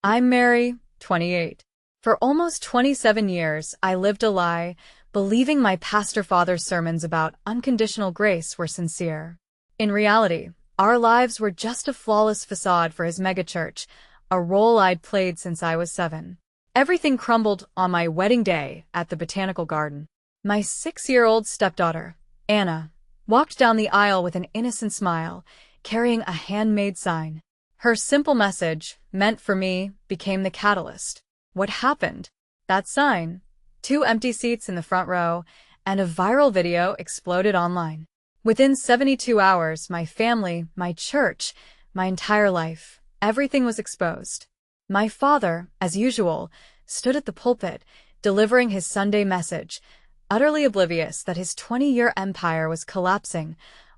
I'm Mary, 28. For almost 27 years, I lived a lie, believing my pastor father's sermons about unconditional grace were sincere. In reality, our lives were just a flawless facade for his megachurch, a role I'd played since I was 7. Everything crumbled on my wedding day at the Botanical Garden. My 6-year-old stepdaughter, Anna, walked down the aisle with an innocent smile, carrying a handmade sign. Her simple message, meant for me, became the catalyst. What happened? That sign, 2 empty seats in the front row, and a viral video exploded online. Within 72 hours, my family, my church, my entire life, everything was exposed. My father, as usual, stood at the pulpit, delivering his Sunday message, utterly oblivious that his 20-year empire was collapsing,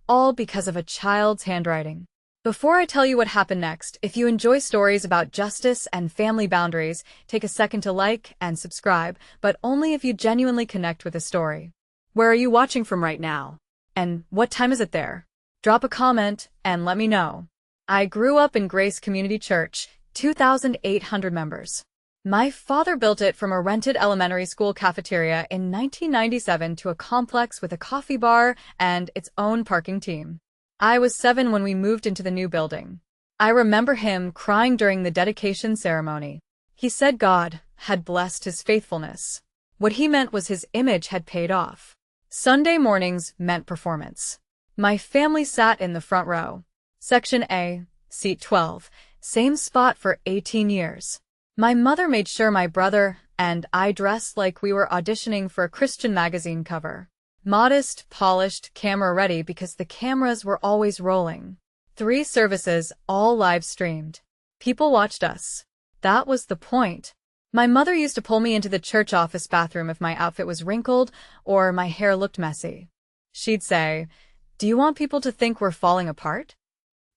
all because of a child's handwriting. Before I tell you what happened next, if you enjoy stories about justice and family boundaries, take a second to like and subscribe, but only if you genuinely connect with the story. Where are you watching from right now? And what time is it there? Drop a comment and let me know. I grew up in Grace Community Church, 2,800 members. My father built it from a rented elementary school cafeteria in 1997 to a complex with a coffee bar and its own parking team. I was 7 when we moved into the new building. I remember him crying during the dedication ceremony. He said God had blessed his faithfulness. What he meant was his image had paid off. Sunday mornings meant performance. My family sat in the front row. Section A, seat 12, same spot for 18 years. My mother made sure my brother and I dressed like we were auditioning for a Christian magazine cover. Modest, polished, camera-ready because the cameras were always rolling. 3 services, all live-streamed. People watched us. That was the point. My mother used to pull me into the church office bathroom if my outfit was wrinkled or my hair looked messy. She'd say, "Do you want people to think we're falling apart?"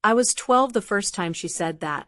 I was 12 the first time she said that.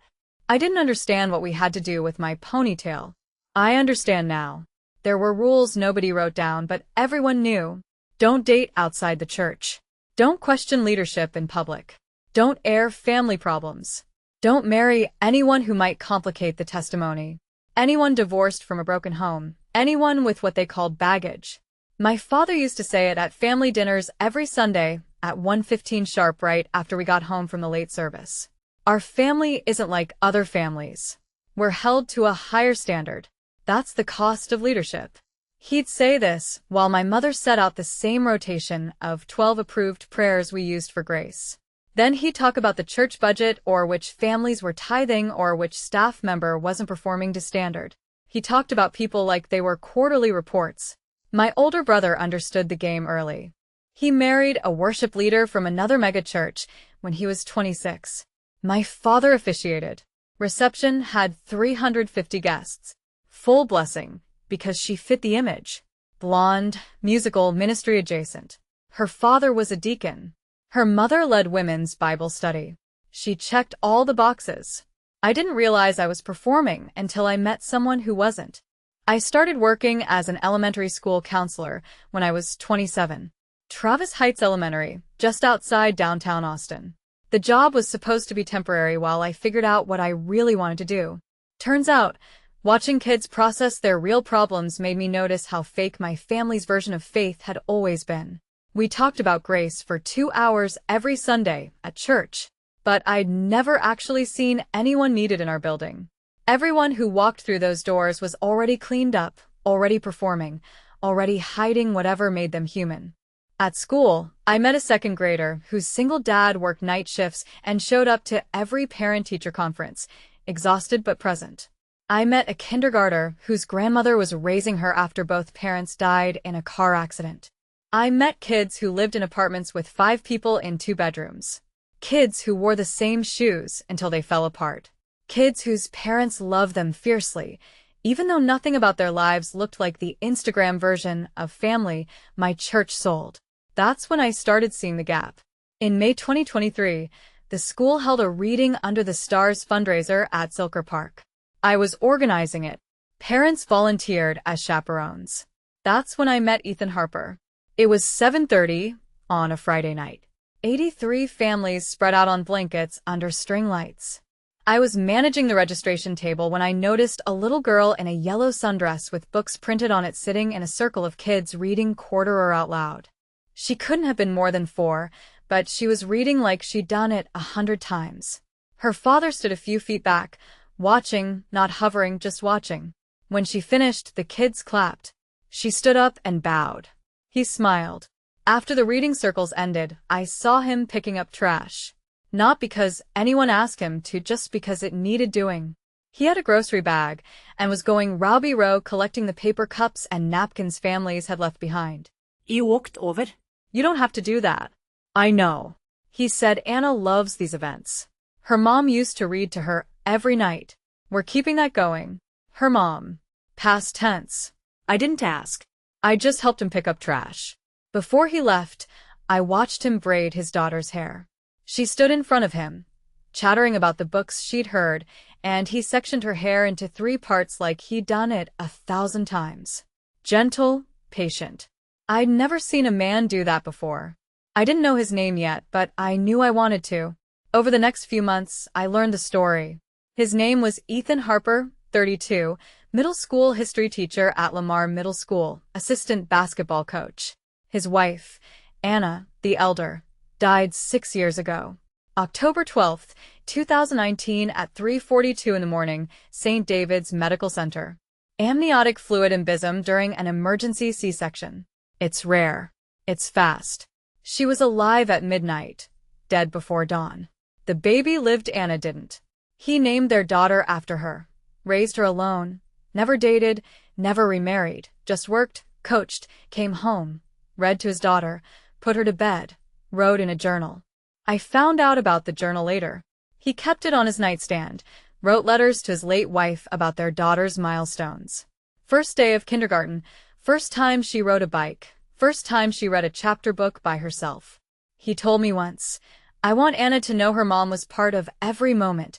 I didn't understand what we had to do with my ponytail. I understand now. There were rules nobody wrote down, but everyone knew. Don't date outside the church. Don't question leadership in public. Don't air family problems. Don't marry anyone who might complicate the testimony. Anyone divorced from a broken home. Anyone with what they called baggage. My father used to say it at family dinners every Sunday at 1:15 sharp right after we got home from the late service. Our family isn't like other families. We're held to a higher standard. That's the cost of leadership. He'd say this while my mother set out the same rotation of 12 approved prayers we used for grace. Then he'd talk about the church budget or which families were tithing or which staff member wasn't performing to standard. He talked about people like they were quarterly reports. My older brother understood the game early. He married a worship leader from another megachurch when he was 26. My father officiated. Reception had 350 guests. Full blessing. Because she fit the image. Blonde, musical, ministry adjacent. Her father was a deacon. Her mother led women's Bible study. She checked all the boxes. I didn't realize I was performing until I met someone who wasn't. I started working as an elementary school counselor when I was 27. Travis Heights Elementary, just outside downtown Austin. The job was supposed to be temporary while I figured out what I really wanted to do. Turns out, watching kids process their real problems made me notice how fake my family's version of faith had always been. We talked about grace for 2 hours every Sunday at church, but I'd never actually seen anyone need it in our building. Everyone who walked through those doors was already cleaned up, already performing, already hiding whatever made them human. At school, I met a 2nd grader whose single dad worked night shifts and showed up to every parent-teacher conference, exhausted but present. I met a kindergartner whose grandmother was raising her after both parents died in a car accident. I met kids who lived in apartments with 5 people in 2 bedrooms. Kids who wore the same shoes until they fell apart. Kids whose parents loved them fiercely, even though nothing about their lives looked like the Instagram version of family my church sold. That's when I started seeing the gap. In May 2023, the school held a Reading Under the Stars fundraiser at Zilker Park. I was organizing it. Parents volunteered as chaperones. That's when I met Ethan Harper. It was 7:30 on a Friday night. 83 families spread out on blankets under string lights. I was managing the registration table when I noticed a little girl in a yellow sundress with books printed on it sitting in a circle of kids reading quarter out loud. She couldn't have been more than 4, but she was reading like she'd done it 100 times. Her father stood a few feet back, watching, not hovering, just watching. When she finished, the kids clapped. She stood up and bowed. He smiled. After the reading circles ended, I saw him picking up trash. Not because anyone asked him to, just because it needed doing. He had a grocery bag and was going row collecting the paper cups and napkins families had left behind. You walked over. You don't have to do that. I know. He said Anna loves these events. Her mom used to read to her every night. We're keeping that going. Her mom. Past tense. I didn't ask. I just helped him pick up trash. Before he left, I watched him braid his daughter's hair. She stood in front of him, chattering about the books she'd heard, and he sectioned her hair into 3 parts like he'd done it 1,000 times. Gentle, patient. I'd never seen a man do that before. I didn't know his name yet, but I knew I wanted to. Over the next few months, I learned the story. His name was Ethan Harper, 32, middle school history teacher at Lamar Middle School, assistant basketball coach. His wife, Anna, the elder, died 6 years ago. October 12, 2019 at 3:42 in the morning, St. David's Medical Center. Amniotic fluid embolism during an emergency C-section. It's rare. It's fast. She was alive at midnight, dead before dawn. The baby lived, Anna didn't. He named their daughter after her, raised her alone, never dated, never remarried, just worked, coached, came home, read to his daughter, put her to bed, wrote in a journal. I found out about the journal later. He kept it on his nightstand, wrote letters to his late wife about their daughter's milestones. First day of kindergarten, first time she rode a bike, first time she read a chapter book by herself. He told me once, I want Anna to know her mom was part of every moment,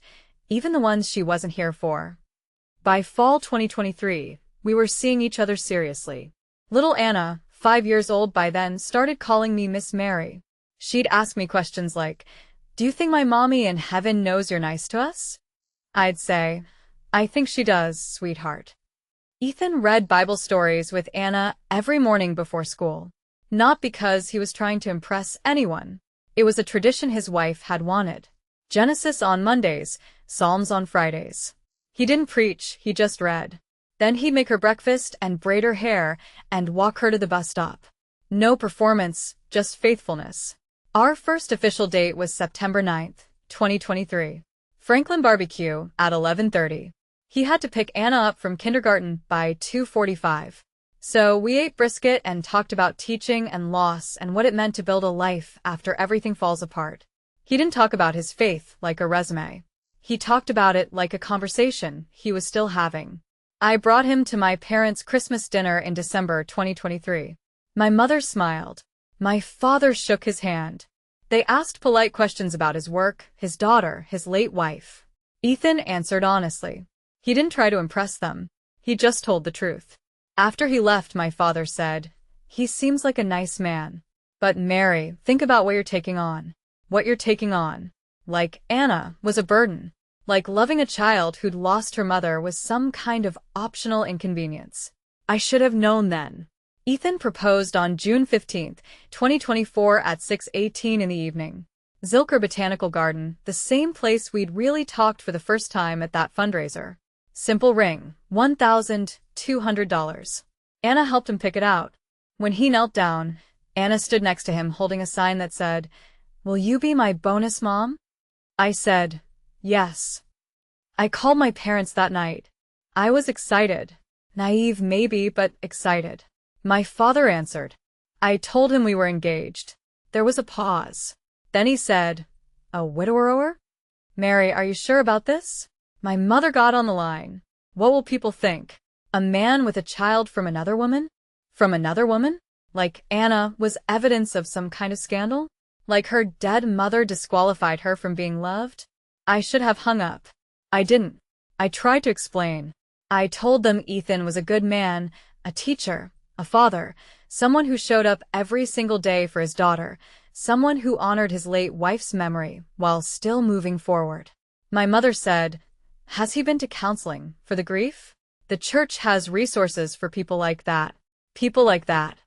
even the ones she wasn't here for. By fall 2023, we were seeing each other seriously. Little Anna, 5 years old by then, started calling me Miss Mary. She'd ask me questions like, do you think my mommy in heaven knows you're nice to us? I'd say, I think she does, sweetheart. Ethan read Bible stories with Anna every morning before school. Not because he was trying to impress anyone. It was a tradition his wife had wanted. Genesis on Mondays, Psalms on Fridays. He didn't preach, he just read. Then he'd make her breakfast and braid her hair and walk her to the bus stop. No performance, just faithfulness. Our first official date was September 9th, 2023. Franklin barbecue at 11:30. He had to pick Anna up from kindergarten by 2:45. So we ate brisket and talked about teaching and loss and what it meant to build a life after everything falls apart. He didn't talk about his faith like a resume. He talked about it like a conversation he was still having. I brought him to my parents' Christmas dinner in December 2023. My mother smiled. My father shook his hand. They asked polite questions about his work, his daughter, his late wife. Ethan answered honestly. He didn't try to impress them. He just told the truth. After he left, my father said, he seems like a nice man. But Mary, think about what you're taking on. What you're taking on. Like Anna was a burden. Like loving a child who'd lost her mother was some kind of optional inconvenience. I should have known then. Ethan proposed on June 15, 2024 at 6:18 in the evening. Zilker Botanical Garden, the same place we'd really talked for the first time at that fundraiser. Simple ring, $1,200. Anna helped him pick it out. When he knelt down, Anna stood next to him holding a sign that said, "Will you be my bonus mom?" I said, yes. I called my parents that night. I was excited. Naive maybe, but excited. My father answered. I told him we were engaged. There was a pause. Then he said, "A widower? Mary, are you sure about this?" My mother got on the line. What will people think? A man with a child from another woman? From another woman? Like Anna was evidence of some kind of scandal? Like her dead mother disqualified her from being loved? I should have hung up. I didn't. I tried to explain. I told them Ethan was a good man, a teacher, a father, someone who showed up every single day for his daughter, someone who honored his late wife's memory while still moving forward. My mother said, "Has he been to counseling for the grief? The church has resources for people like that. People like that."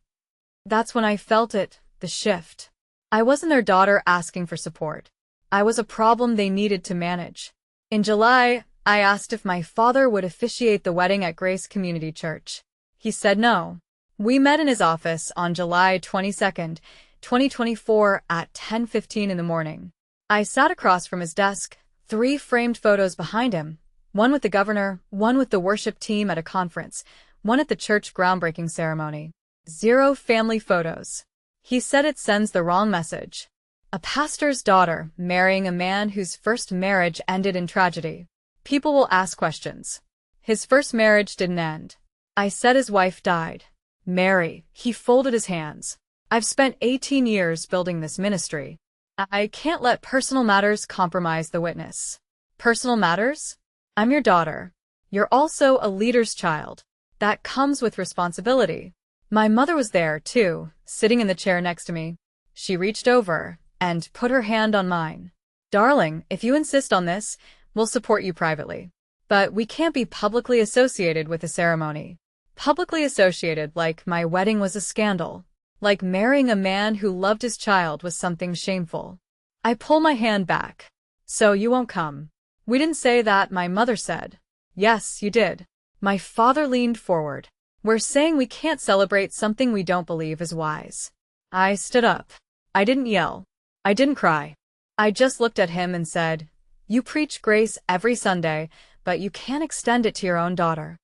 That's when I felt it, the shift. I wasn't their daughter asking for support. I was a problem they needed to manage. In July, I asked if my father would officiate the wedding at Grace Community Church. He said no. We met in his office on July 22nd, 2024 at 10:15 in the morning. I sat across from his desk, 3 framed photos behind him, one with the governor, one with the worship team at a conference, one at the church groundbreaking ceremony. 0 family photos. He said it sends the wrong message. A pastor's daughter marrying a man whose first marriage ended in tragedy. People will ask questions. His first marriage didn't end. I said his wife died. Mary, he folded his hands. I've spent 18 years building this ministry. I can't let personal matters compromise the witness. Personal matters? I'm your daughter. You're also a leader's child. That comes with responsibility. My mother was there, too, sitting in the chair next to me. She reached over and put her hand on mine. "Darling, if you insist on this, we'll support you privately. But we can't be publicly associated with the ceremony." Publicly associated, like my wedding was a scandal. Like marrying a man who loved his child was something shameful. I pull my hand back. "So you won't come?" "We didn't say that," my mother said. "Yes, you did." My father leaned forward. "We're saying we can't celebrate something we don't believe is wise." I stood up. I didn't yell. I didn't cry. I just looked at him and said, "You preach grace every Sunday, but you can't extend it to your own daughter."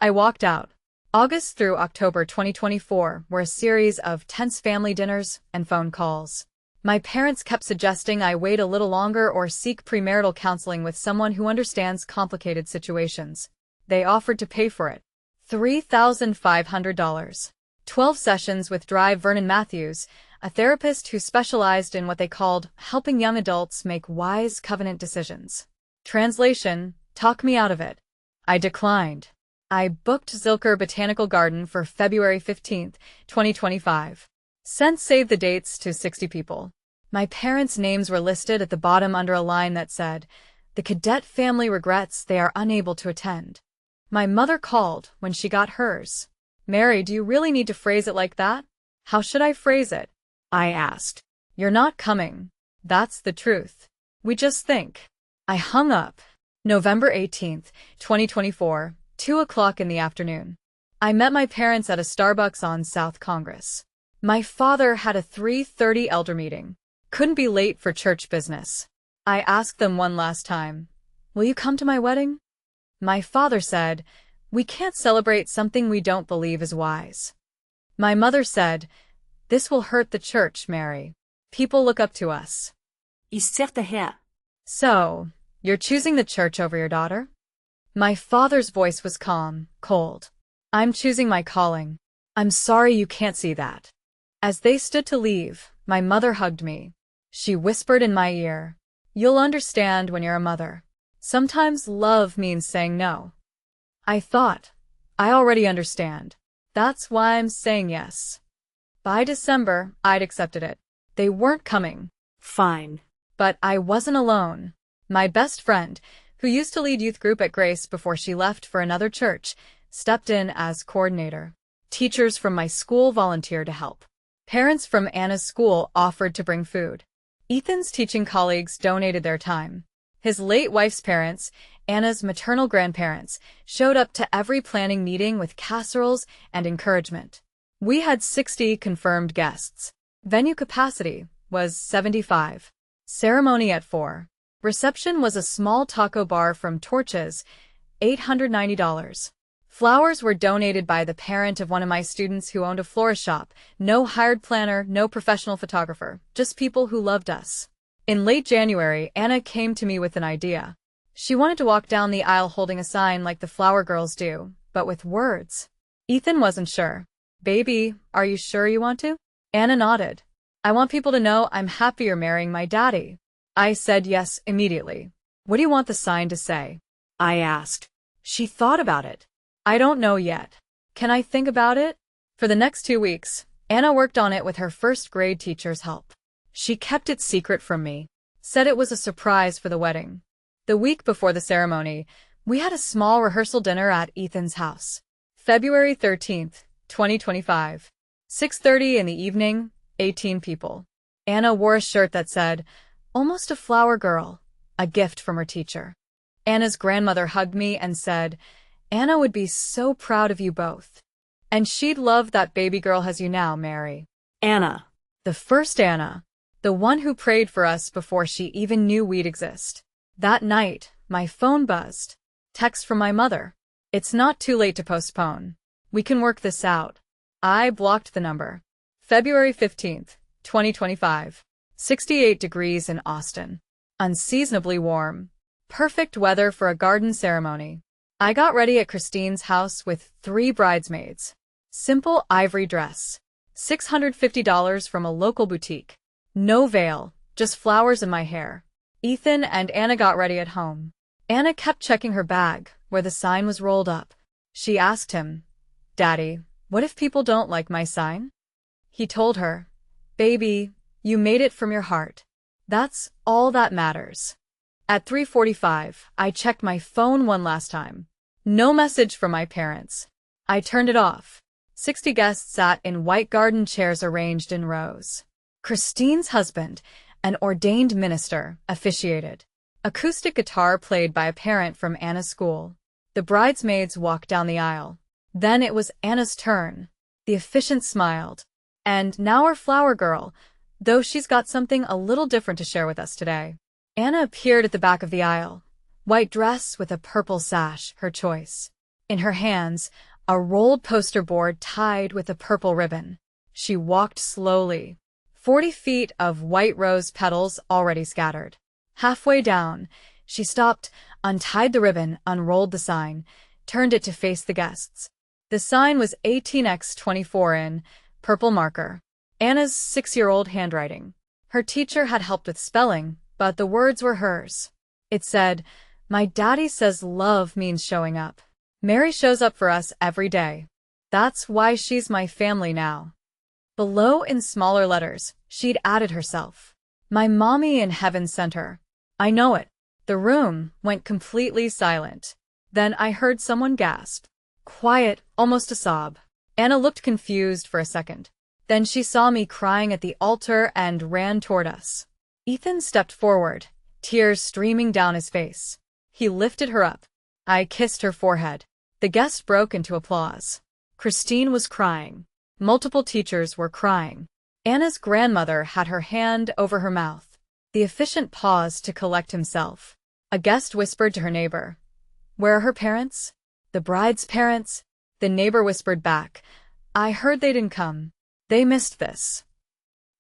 I walked out. August through October 2024 were a series of tense family dinners and phone calls. My parents kept suggesting I wait a little longer or seek premarital counseling with someone who understands complicated situations. They offered to pay for it. $3,500. 12 sessions with Vernon Matthews, a therapist who specialized in what they called helping young adults make wise covenant decisions. Translation: talk me out of it. I declined. I booked Zilker Botanical Garden for February 15, 2025. Sent save the dates to 60 people. My parents' names were listed at the bottom under a line that said, "The cadet family regrets they are unable to attend." My mother called when she got hers. "Mary, do you really need to phrase it like that?" "How should I phrase it?" I asked. "You're not coming. That's the truth. We just think." I hung up. November 18, 2024. 2 o'clock in the afternoon. I met my parents at a Starbucks on South Congress. My father had a 3:30 elder meeting. Couldn't be late for church business. I asked them one last time, "Will you come to my wedding?" My father said, "We can't celebrate something we don't believe is wise." My mother said, "This will hurt the church, Mary. People look up to us." Ich zerrte her. "So, you're choosing the church over your daughter?" My father's voice was calm, cold. "I'm choosing my calling. I'm sorry you can't see that." As they stood to leave, my mother hugged me. She whispered in my ear, "You'll understand when you're a mother. Sometimes love means saying no." I thought, I already understand. That's why I'm saying yes. By December, I'd accepted it. They weren't coming. Fine. But I wasn't alone. My best friend, who used to lead youth group at Grace before she left for another church, stepped in as coordinator. Teachers from my school volunteered to help. Parents from Anna's school offered to bring food. Ethan's teaching colleagues donated their time. His late wife's parents, Anna's maternal grandparents, showed up to every planning meeting with casseroles and encouragement. We had 60 confirmed guests. Venue capacity was 75. Ceremony at 4. Reception was a small taco bar from Torches, $890. Flowers were donated by the parent of one of my students who owned a florist shop. No hired planner, no professional photographer, just people who loved us. In late January, Anna came to me with an idea. She wanted to walk down the aisle holding a sign like the flower girls do, but with words. Ethan wasn't sure. "Baby, are you sure you want to?" Anna nodded. "I want people to know I'm happy you're marrying my daddy." I said yes immediately. "What do you want the sign to say?" I asked. She thought about it. "I don't know yet. Can I think about it?" For the next 2 weeks, Anna worked on it with her first grade teacher's help. She kept it secret from me, said it was a surprise for the wedding. The week before the ceremony, we had a small rehearsal dinner at Ethan's house. February 13th, 2025. 6:30 in the evening, 18 people. Anna wore a shirt that said, "Almost a flower girl," a gift from her teacher. Anna's grandmother hugged me and said, "Anna would be so proud of you both. And she'd love that baby girl has you now, Mary." Anna. The first Anna. The one who prayed for us before she even knew we'd exist. That night, my phone buzzed. Text from my mother. "It's not too late to postpone. We can work this out." I blocked the number. February 15th, 2025. 68 degrees in Austin. Unseasonably warm. Perfect weather for a garden ceremony. I got ready at Christine's house with 3 bridesmaids. Simple ivory dress. $650 from a local boutique. No veil, just flowers in my hair. Ethan and Anna got ready at home. Anna kept checking her bag, where the sign was rolled up. She asked him, "Daddy, what if people don't like my sign?" He told her, "Baby, you made it from your heart. That's all that matters." At 3:45, I checked my phone one last time. No message from my parents. I turned it off. 60 guests sat in white garden chairs arranged in rows. Christine's husband, an ordained minister, officiated. Acoustic guitar played by a parent from Anna's school. The bridesmaids walked down the aisle. Then it was Anna's turn. The officiant smiled. "And now our flower girl, though she's got something a little different to share with us today." Anna appeared at the back of the aisle. White dress with a purple sash, her choice. In her hands, a rolled poster board tied with a purple ribbon. She walked slowly. 40 feet of white rose petals already scattered. Halfway down, she stopped, untied the ribbon, unrolled the sign, turned it to face the guests. The sign was 18x24 in purple marker. Anna's 6-year-old handwriting. Her teacher had helped with spelling, but the words were hers. It said, "My daddy says love means showing up. Mary shows up for us every day. That's why she's my family now." Below in smaller letters, she'd added herself. "My mommy in heaven sent her." I know it. The room went completely silent. Then I heard someone gasp. Quiet, almost a sob. Anna looked confused for a second. Then she saw me crying at the altar and ran toward us. Ethan stepped forward, tears streaming down his face. He lifted her up. I kissed her forehead. The guests broke into applause. Christine was crying. Multiple teachers were crying. Anna's grandmother had her hand over her mouth. The officiant paused to collect himself. A guest whispered to her neighbor, "Where are her parents?" "The bride's parents?" The neighbor whispered back, "I heard they didn't come. They missed this."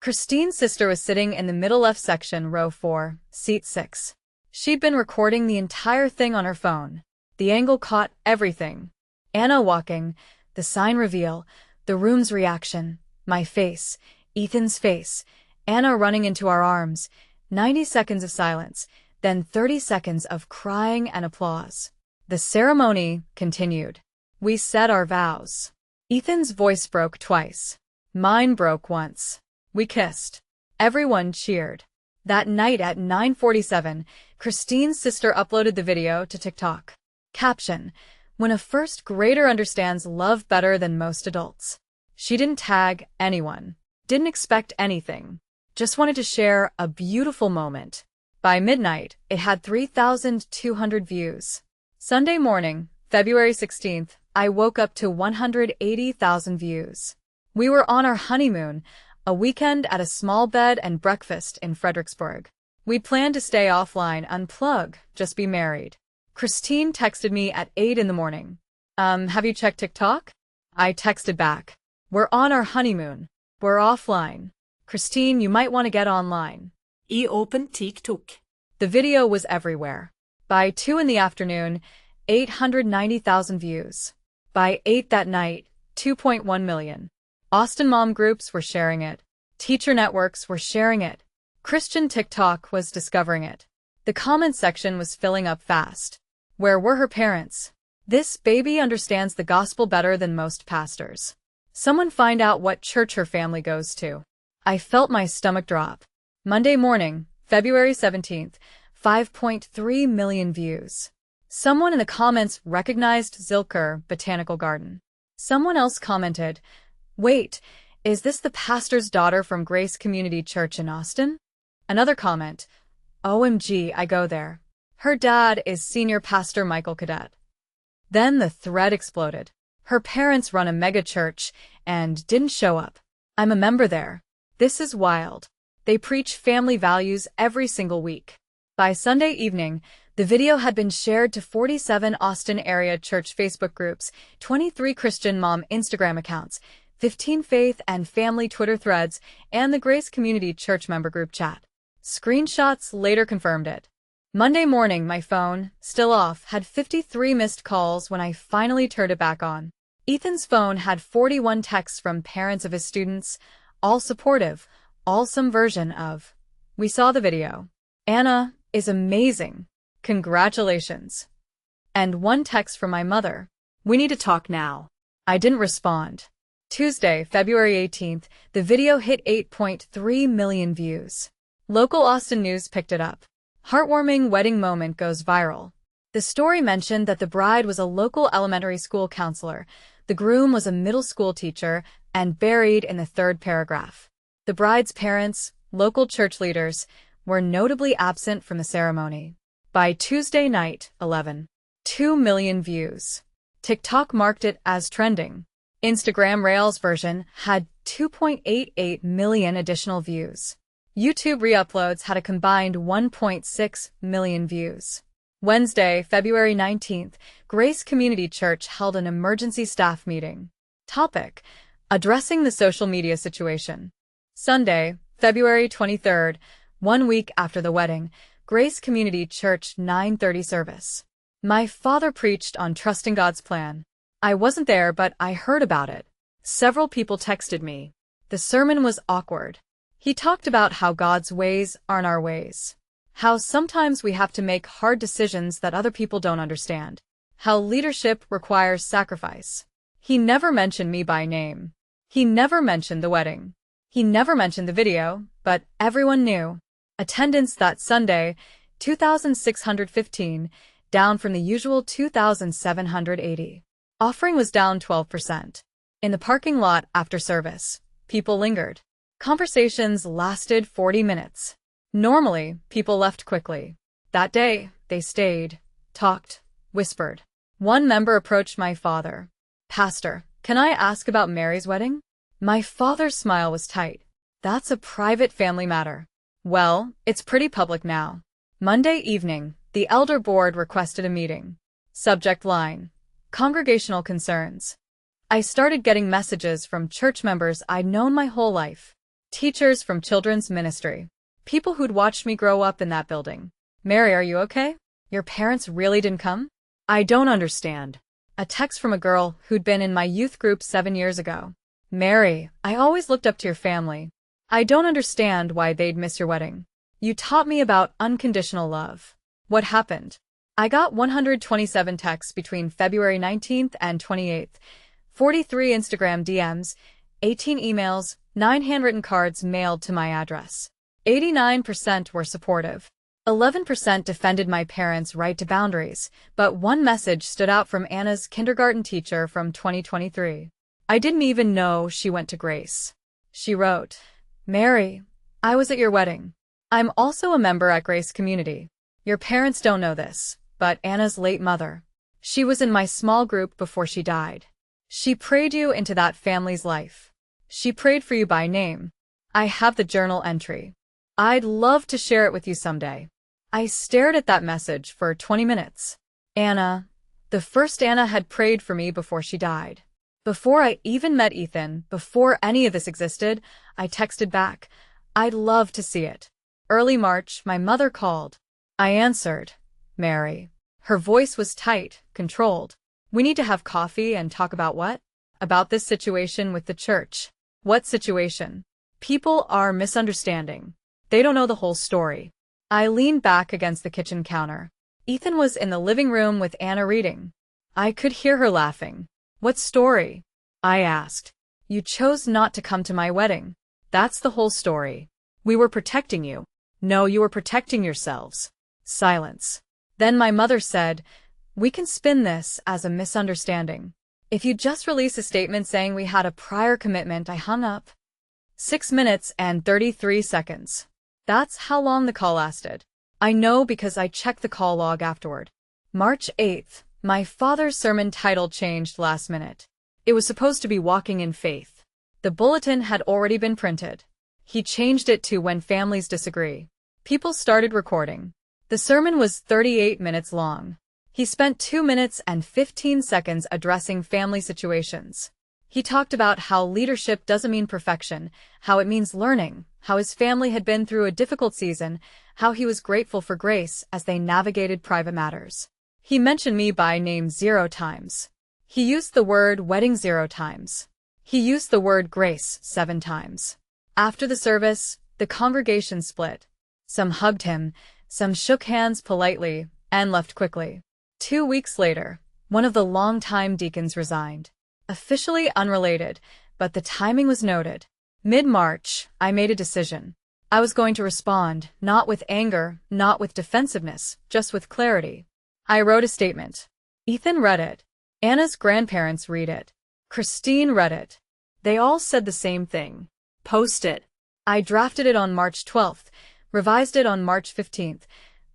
Christine's sister was sitting in the middle left section, row 4, seat 6. She'd been recording the entire thing on her phone. The angle caught everything. Anna walking, the sign reveal, the room's reaction, my face, Ethan's face, Anna running into our arms, 90 seconds of silence, then 30 seconds of crying and applause. The ceremony continued. We said our vows. Ethan's voice broke twice. Mine broke once. We kissed. Everyone cheered. That night at 9:47, Christine's sister uploaded the video to TikTok. Caption: "When a first grader understands love better than most adults." She didn't tag anyone. Didn't expect anything. Just wanted to share a beautiful moment. By midnight, it had 3,200 views. Sunday morning, February 16th, I woke up to 180,000 views. We were on our honeymoon, a weekend at a small bed and breakfast in Fredericksburg. We'd planned to stay offline, unplug, just be married. Christine texted me at 8 in the morning. Have you checked TikTok?" I texted back, "We're on our honeymoon. We're offline. Christine, you might want to get online." I opened TikTok. The video was everywhere. By 2 in the afternoon, 890,000 views. By 8 that night, 2.1 million. Austin mom groups were sharing it. Teacher networks were sharing it. Christian TikTok was discovering it. The comment section was filling up fast. Where were her parents? This baby understands the gospel better than most pastors. Someone find out what church her family goes to. I felt my stomach drop. Monday morning, February 17th, 5.3 million views. Someone in the comments recognized Zilker Botanical Garden. Someone else commented, "Wait, is this the pastor's daughter from Grace Community Church in Austin?" Another comment, "OMG, I go there. Her dad is Senior Pastor Michael Cadet." Then the thread exploded. Her parents run a mega church and didn't show up. I'm a member there. This is wild. They preach family values every single week. By Sunday evening, the video had been shared to 47 Austin area church Facebook groups, 23 Christian mom Instagram accounts, 15 faith and family Twitter threads, and the Grace Community Church member group chat. Screenshots later confirmed it. Monday morning, my phone, still off, had 53 missed calls when I finally turned it back on. Ethan's phone had 41 texts from parents of his students, all supportive, all some version of, "We saw the video. Anna is amazing. Congratulations." And one text from my mother, "We need to talk now." I didn't respond. Tuesday, February 18th, the video hit 8.3 million views. Local Austin news picked it up. Heartwarming wedding moment goes viral. The story mentioned that the bride was a local elementary school counselor, the groom was a middle school teacher, and buried in the third paragraph. The bride's parents, local church leaders, were notably absent from the ceremony. By Tuesday night, 2 million views. TikTok marked it as trending. Instagram Reels version had 2.88 million additional views. YouTube re-uploads had a combined 1.6 million views. Wednesday, February 19th, Grace Community Church held an emergency staff meeting. Topic: addressing the social media situation. Sunday, February 23rd, 1 week after the wedding, Grace Community Church 9:30 service. My father preached on trusting God's plan. I wasn't there, but I heard about it. Several people texted me. The sermon was awkward. He talked about how God's ways aren't our ways. How sometimes we have to make hard decisions that other people don't understand. How leadership requires sacrifice. He never mentioned me by name. He never mentioned the wedding. He never mentioned the video, but everyone knew. Attendance that Sunday, 2,615, down from the usual 2,780. Offering was down 12%. In the parking lot after service, people lingered. Conversations lasted 40 minutes. Normally, people left quickly. That day, they stayed, talked, whispered. One member approached my father. "Pastor, can I ask about Mary's wedding?" My father's smile was tight. "That's a private family matter." "Well, it's pretty public now." Monday evening, the elder board requested a meeting. Subject line: congregational concerns. I started getting messages from church members I'd known my whole life. Teachers from children's ministry. People who'd watched me grow up in that building. "Mary, are you okay? Your parents really didn't come?" "I don't understand." A text from a girl who'd been in my youth group 7 years ago. "Mary, I always looked up to your family. I don't understand why they'd miss your wedding. You taught me about unconditional love. What happened?" I got 127 texts between February 19th and 28th, 43 Instagram DMs, 18 emails, 9 handwritten cards mailed to my address. 89% were supportive. 11% defended my parents' right to boundaries, but one message stood out from Anna's kindergarten teacher from 2023. I didn't even know she went to Grace. She wrote, "Mary, I was at your wedding. I'm also a member at Grace Community. Your parents don't know this, but Anna's late mother. She was in my small group before she died. She prayed you into that family's life. She prayed for you by name. I have the journal entry. I'd love to share it with you someday." I stared at that message for 20 minutes. Anna. The first Anna had prayed for me before she died. Before I even met Ethan, before any of this existed, I texted back, "I'd love to see it." Early March, my mother called. I answered, "Mary." Her voice was tight, controlled. "We need to have coffee and talk about what?" "About this situation with the church." "What situation?" "People are misunderstanding. They don't know the whole story." I leaned back against the kitchen counter. Ethan was in the living room with Anna reading. I could hear her laughing. "What story?" I asked. "You chose not to come to my wedding. That's the whole story. We were protecting you." "No, you were protecting yourselves." Silence. Then my mother said, "We can spin this as a misunderstanding. If you just release a statement saying we had a prior commitment." I hung up. 6 minutes and 33 seconds. That's how long the call lasted. I know because I checked the call log afterward. March 8th. My father's sermon title changed last minute. It was supposed to be Walking in Faith. The bulletin had already been printed. He changed it to When Families Disagree. People started recording. The sermon was 38 minutes long. He spent 2 minutes and 15 seconds addressing family situations. He talked about how leadership doesn't mean perfection, how it means learning, how his family had been through a difficult season, how he was grateful for grace as they navigated private matters. He mentioned me by name 0 times. He used the word wedding 0 times. He used the word grace 7 times. After the service, the congregation split. Some hugged him, some shook hands politely, and left quickly. 2 weeks later, one of the longtime deacons resigned. Officially unrelated, but the timing was noted. Mid-March, I made a decision. I was going to respond, not with anger, not with defensiveness, just with clarity. I wrote a statement. Ethan read it. Anna's grandparents read it. Christine read it. They all said the same thing. Post it. I drafted it on March 12th, revised it on March 15th,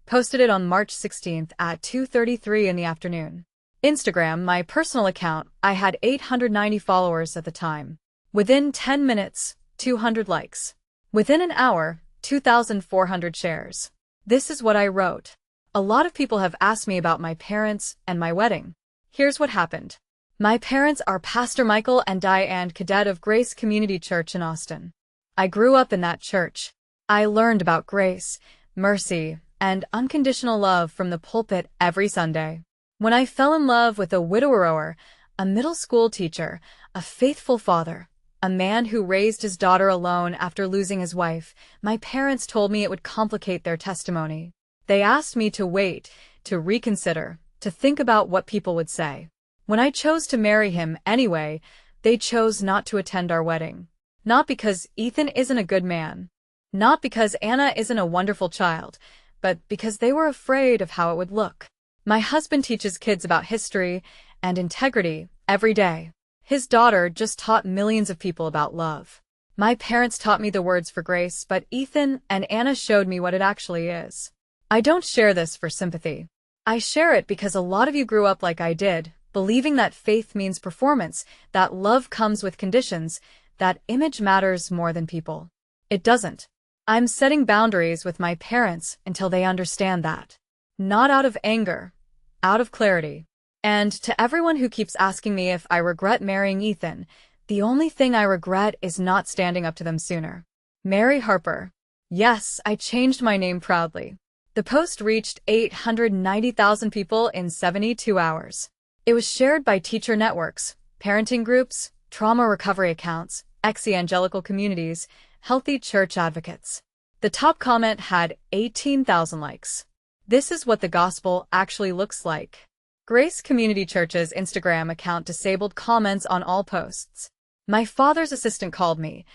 posted it on March 16th at 2:33 in the afternoon. Instagram, my personal account, I had 890 followers at the time. Within 10 minutes, 200 likes. Within an hour, 2,400 shares. This is what I wrote. A lot of people have asked me about my parents and my wedding. Here's what happened. My parents are Pastor Michael and Diane Cadet of Grace Community Church in Austin. I grew up in that church. I learned about grace, mercy, and unconditional love from the pulpit every Sunday. When I fell in love with a widower, a middle school teacher, a faithful father, a man who raised his daughter alone after losing his wife, my parents told me it would complicate their testimony. They asked me to wait, to reconsider, to think about what people would say. When I chose to marry him anyway, they chose not to attend our wedding. Not because Ethan isn't a good man. Not because Anna isn't a wonderful child, but because they were afraid of how it would look. My husband teaches kids about history and integrity every day. His daughter just taught millions of people about love. My parents taught me the words for grace, but Ethan and Anna showed me what it actually is. I don't share this for sympathy. I share it because a lot of you grew up like I did, believing that faith means performance, that love comes with conditions, that image matters more than people. It doesn't. I'm setting boundaries with my parents until they understand that. Not out of anger, out of clarity. And to everyone who keeps asking me if I regret marrying Ethan, the only thing I regret is not standing up to them sooner. Mary Harper. Yes, I changed my name proudly. The post reached 890,000 people in 72 hours. It was shared by teacher networks, parenting groups, trauma recovery accounts, ex-evangelical communities, healthy church advocates. The top comment had 18,000 likes. This is what the gospel actually looks like. Grace Community Church's Instagram account disabled comments on all posts. My father's assistant called me,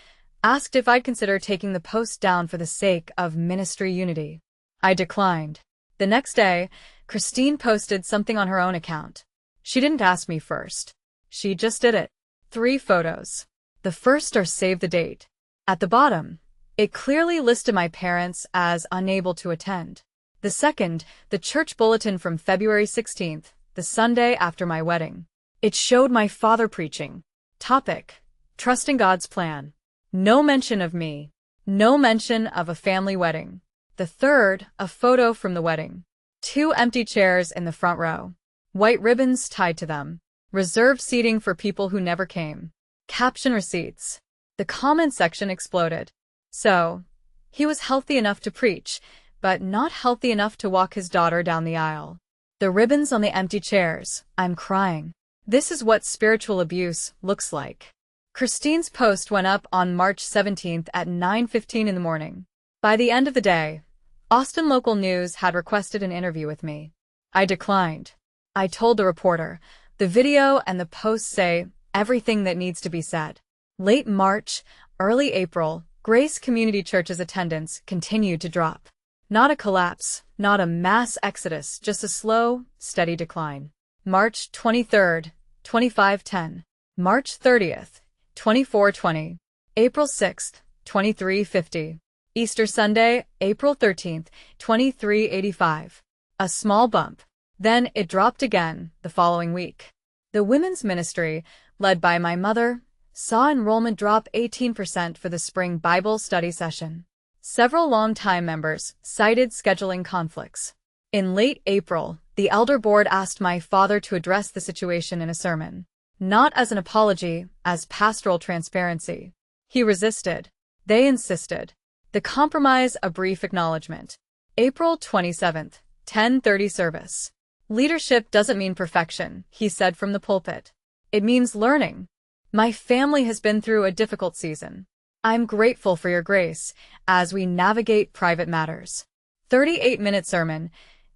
asked if I'd consider taking the post down for the sake of ministry unity. I declined. The next day, Christine posted something on her own account. She didn't ask me first. She just did it. 3 photos. The first are save the date. At the bottom, it clearly listed my parents as unable to attend. The second, the church bulletin from February 16th, the Sunday after my wedding. It showed my father preaching. Topic: Trusting God's plan. No mention of me. No mention of a family wedding. The third, a photo from the wedding. 2 empty chairs in the front row. White ribbons tied to them. Reserved seating for people who never came. Caption receipts. The comment section exploded. So, he was healthy enough to preach, but not healthy enough to walk his daughter down the aisle. The ribbons on the empty chairs. I'm crying. This is what spiritual abuse looks like. Christine's post went up on March 17th at 9:15 in the morning. By the end of the day, Austin local news had requested an interview with me. I declined. I told the reporter, the video and the post say everything that needs to be said. Late March, early April, Grace Community Church's attendance continued to drop. Not a collapse, not a mass exodus, just a slow, steady decline. March 23rd, 2510. March 30th, 2420. April 6th, 2350. Easter Sunday, April 13th, 2385. A small bump. Then it dropped again the following week. The women's ministry, led by my mother, saw enrollment drop 18% for the spring Bible study session. Several longtime members cited scheduling conflicts. In late April, the elder board asked my father to address the situation in a sermon, not as an apology, as pastoral transparency. He resisted. They insisted. The compromise, a brief acknowledgement. April 27th, 10:30 service. Leadership doesn't mean perfection, he said from the pulpit. It means learning. My family has been through a difficult season. I'm grateful for your grace as we navigate private matters. 38-minute sermon,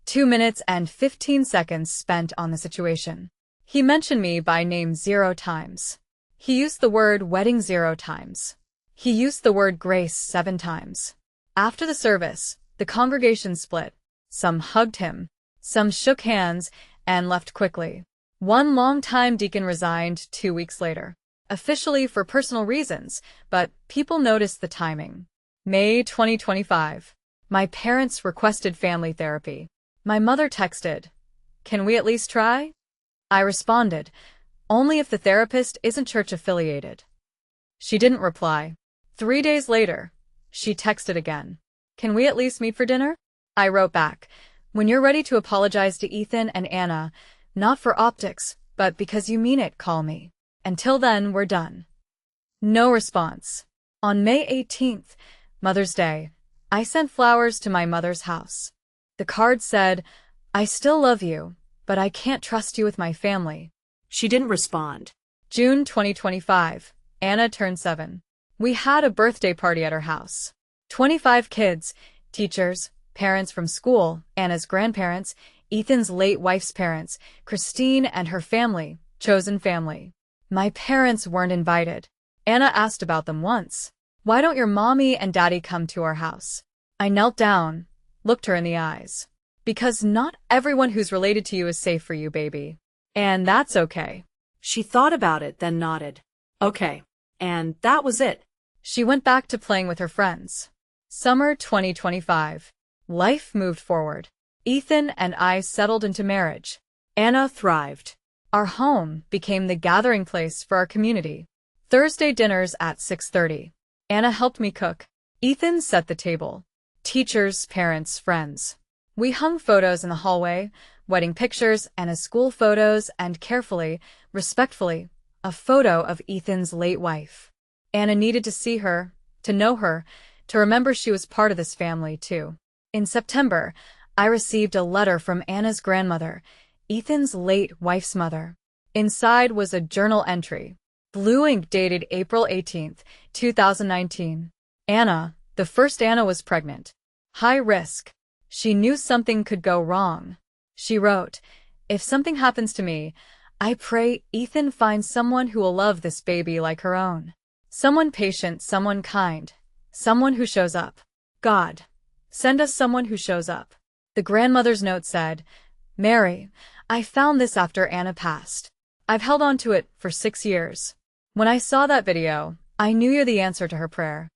2 minutes and 15 seconds spent on the situation. He mentioned me by name 0 times. He used the word wedding 0 times. He used the word grace 7 times. After the service, the congregation split. Some hugged him, some shook hands, and left quickly. One longtime deacon resigned 2 weeks later, officially for personal reasons, but people noticed the timing. May 2025. My parents requested family therapy. My mother texted, "Can we at least try?" I responded, "Only if the therapist isn't church-affiliated." She didn't reply. 3 days later, she texted again. "Can we at least meet for dinner?" I wrote back, "When you're ready to apologize to Ethan and Anna, not for optics, but because you mean it, call me. Until then, we're done." No response. On May 18th, Mother's Day, I sent flowers to my mother's house. The card said, "I still love you, but I can't trust you with my family." She didn't respond. June 2025. Anna turned 7. We had a birthday party at her house. 25 kids, teachers, parents from school, Anna's grandparents, Ethan's late wife's parents, Christine and her family, chosen family. My parents weren't invited. Anna asked about them once. "Why don't your mommy and daddy come to our house?" I knelt down, looked her in the eyes. "Because not everyone who's related to you is safe for you, baby. And that's okay." She thought about it, then nodded. Okay. And that was it. She went back to playing with her friends. Summer 2025. Life moved forward. Ethan and I settled into marriage. Anna thrived. Our home became the gathering place for our community. Thursday dinners at 6:30. Anna helped me cook. Ethan set the table. Teachers, parents, friends. We hung photos in the hallway, wedding pictures, Anna's school photos, and carefully, respectfully, a photo of Ethan's late wife. Anna needed to see her, to know her, to remember she was part of this family, too. In September, I received a letter from Anna's grandmother, Ethan's late wife's mother. Inside was a journal entry. Blue ink dated April 18th, 2019. Anna, the first Anna was pregnant. High risk. She knew something could go wrong. She wrote, "If something happens to me, I pray Ethan finds someone who will love this baby like her own. Someone patient, someone kind, someone who shows up. God, send us someone who shows up." The grandmother's note said, "Mary, I found this after Anna passed. I've held on to it for 6 years. When I saw that video, I knew you're the answer to her prayer.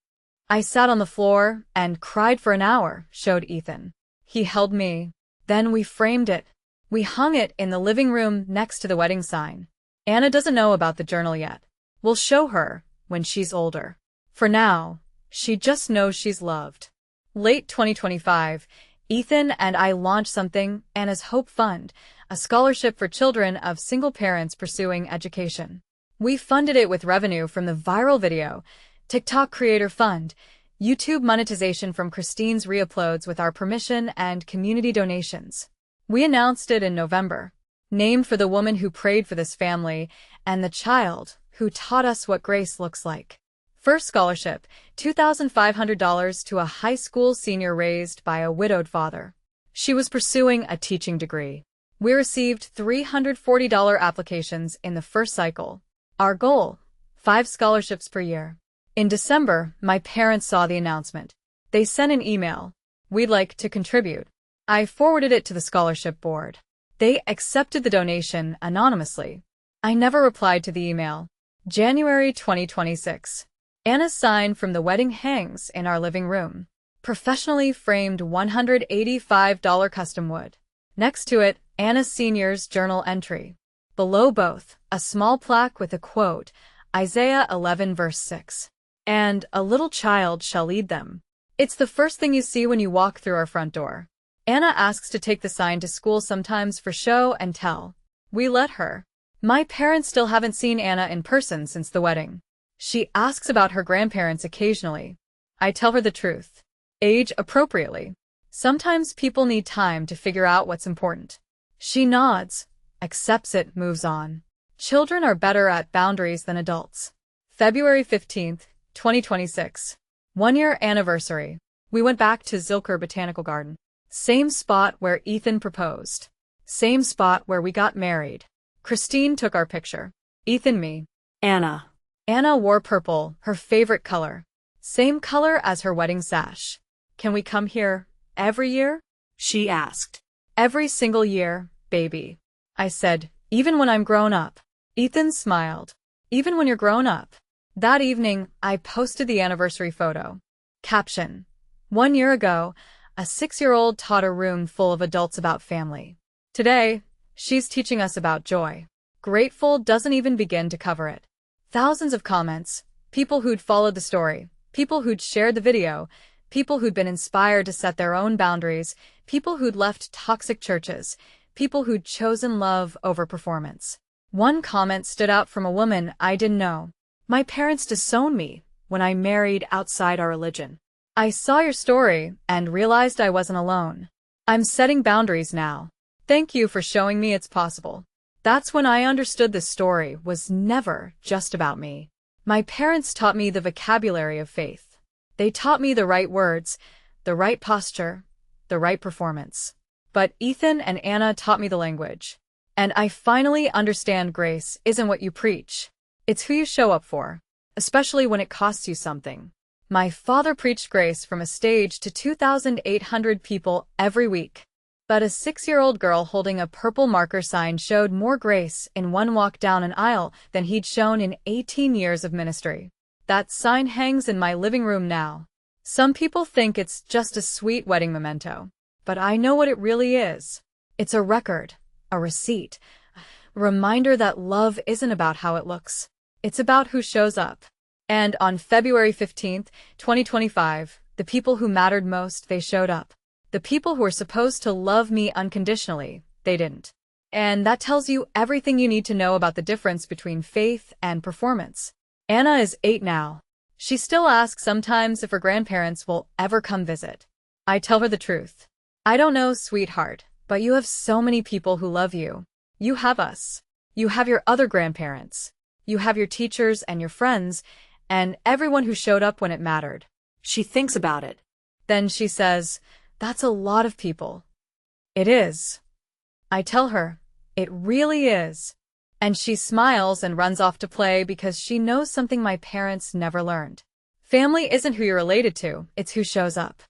I sat on the floor and cried for an hour," showed Ethan. He held me. Then we framed it. We hung it in the living room next to the wedding sign. Anna doesn't know about the journal yet. We'll show her when she's older. For now, she just knows she's loved. Late 2025, Ethan and I launched something, Anna's Hope Fund, a scholarship for children of single parents pursuing education. We funded it with revenue from the viral video, TikTok Creator Fund, YouTube monetization from Christine's reuploads with our permission, and community donations. We announced it in November, named for the woman who prayed for this family and the child who taught us what grace looks like. First scholarship, $2,500 to a high school senior raised by a widowed father. She was pursuing a teaching degree. We received $340 applications in the first cycle. Our goal, 5 scholarships per year. In December, my parents saw the announcement. They sent an email. We'd like to contribute. I forwarded it to the scholarship board. They accepted the donation anonymously. I never replied to the email. January 2026. Anna's sign from the wedding hangs in our living room. Professionally framed $185 custom wood. Next to it, Anna's senior's journal entry. Below both, a small plaque with a quote, Isaiah 11 verse 6. And a little child shall lead them. It's the first thing you see when you walk through our front door. Anna asks to take the sign to school sometimes for show and tell. We let her. My parents still haven't seen Anna in person since the wedding. She asks about her grandparents occasionally. I tell her the truth. Age appropriately. Sometimes people need time to figure out what's important. She nods, accepts it, moves on. Children are better at boundaries than adults. February 15th, 2026. 1-year anniversary. We went back to Zilker Botanical Garden. Same spot where Ethan proposed. Same spot where we got married. Christine took our picture. Ethan, me. Anna. Anna wore purple, her favorite color. Same color as her wedding sash. Can we come here every year? She asked. Every single year, baby. I said, even when I'm grown up. Ethan smiled. Even when you're grown up. That evening, I posted the anniversary photo. Caption. 1 year ago, a 6-year-old taught a room full of adults about family. Today, she's teaching us about joy. Grateful doesn't even begin to cover it. Thousands of comments, people who'd followed the story, people who'd shared the video, people who'd been inspired to set their own boundaries, people who'd left toxic churches, people who'd chosen love over performance. One comment stood out from a woman I didn't know. My parents disowned me when I married outside our religion. I saw your story and realized I wasn't alone. I'm setting boundaries now. Thank you for showing me it's possible. That's when I understood this story was never just about me. My parents taught me the vocabulary of faith. They taught me the right words, the right posture, the right performance. But Ethan and Anna taught me the language. And I finally understand grace isn't what you preach. It's who you show up for, especially when it costs you something. My father preached grace from a stage to 2,800 people every week. But a 6-year-old girl holding a purple marker sign showed more grace in one walk down an aisle than he'd shown in 18 years of ministry. That sign hangs in my living room now. Some people think it's just a sweet wedding memento. But I know what it really is. It's a record, a receipt, a reminder that love isn't about how it looks. It's about who shows up. And on February 15th, 2025, the people who mattered most, they showed up. The people who were supposed to love me unconditionally, they didn't. And that tells you everything you need to know about the difference between faith and performance. Anna is 8 now. She still asks sometimes if her grandparents will ever come visit. I tell her the truth. I don't know, sweetheart, but you have so many people who love you. You have us. You have your other grandparents. You have your teachers and your friends, and everyone who showed up when it mattered. She thinks about it. Then she says, that's a lot of people. It is. I tell her, it really is. And she smiles and runs off to play because she knows something my parents never learned. Family isn't who you're related to, it's who shows up.